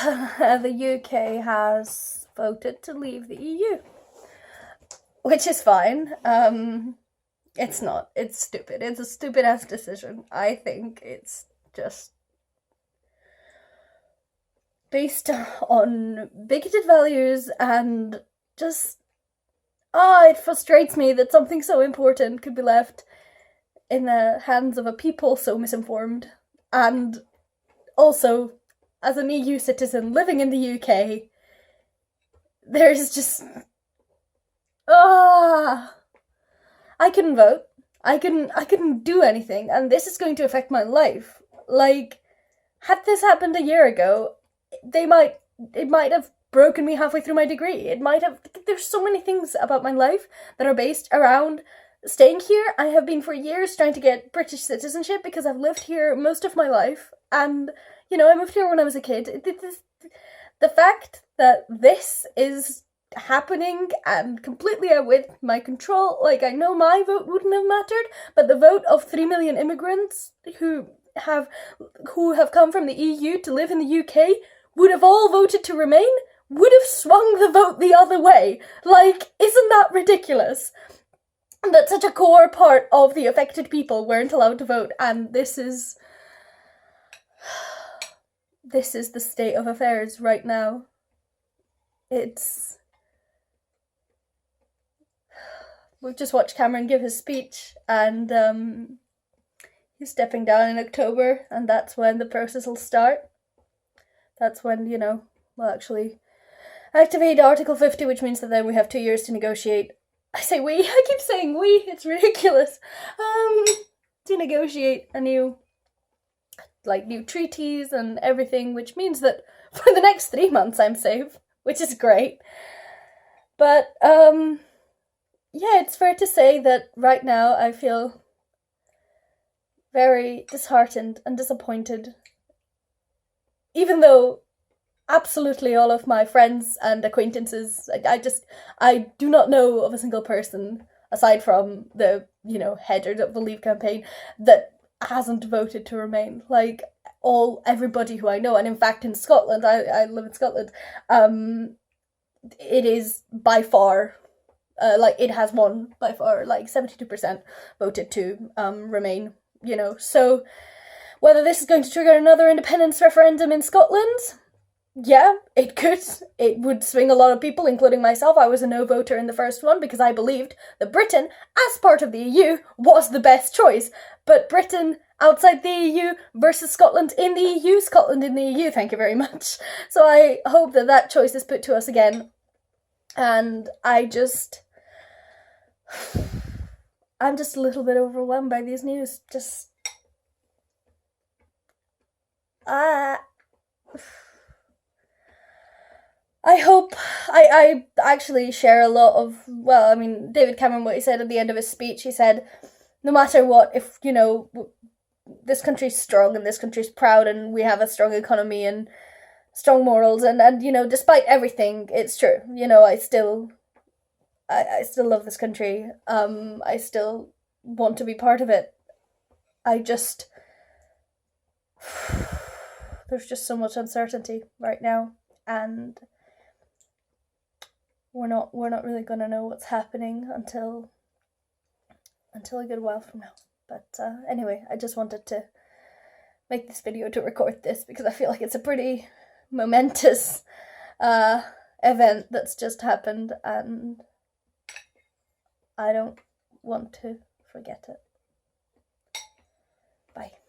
the UK has voted to leave the EU, which is fine. It's not. It's stupid. It's a stupid ass decision. I think it's just based on bigoted values and just it frustrates me that something so important could be left in the hands of a people so misinformed. And also, as an EU citizen living in the UK, there's just I couldn't vote. I couldn't do anything, and this is going to affect my life. Like, had this happened a year ago, it might have broken me halfway through my degree. It might have. There's so many things about my life that are based around staying here. I have been for years trying to get British citizenship because I've lived here most of my life, and I moved here when I was a kid. The fact that this is happening and completely out with my control, like, I know my vote wouldn't have mattered, but the vote of 3 million immigrants who have come from the EU to live in the UK would have all voted to remain, would have swung the vote the other way. Like, isn't that ridiculous? That such a core part of the affected people weren't allowed to vote, and this is the state of affairs right now. We've just watched Cameron give his speech, and he's stepping down in October, and that's when the process will start. That's when, we'll actually activate Article 50, which means that then we have 2 years to negotiate. I say we, I keep saying we, it's ridiculous. To negotiate a new treaties and everything, which means that for the next 3 months I'm safe, which is great. But, yeah, it's fair to say that right now I feel very disheartened and disappointed. Even though absolutely all of my friends and acquaintances, I do not know of a single person, aside from the, header of the Leave campaign, that hasn't voted to remain. Like, everybody who I know, and in fact in Scotland, I live in Scotland, it is by far, it has won by far, 72% voted to remain, so whether this is going to trigger another independence referendum in Scotland, yeah, it could. It would swing a lot of people, including myself. I was a no voter in the first one because I believed that Britain, as part of the EU, was the best choice. But Britain outside the EU versus Scotland in the EU, Scotland in the EU, thank you very much. So I hope that choice is put to us again. And I'm just a little bit overwhelmed by these news. I hope I actually share a lot of, David Cameron, what he said at the end of his speech, he said, no matter what, if, this country's strong and this country's proud and we have a strong economy and strong morals and despite everything, it's true. I still love this country. I still want to be part of it. There's just so much uncertainty right now, and we're not really gonna know what's happening until a good while from now. But anyway, I just wanted to make this video to record this because I feel like it's a pretty momentous event that's just happened, and I don't want to forget it. Bye.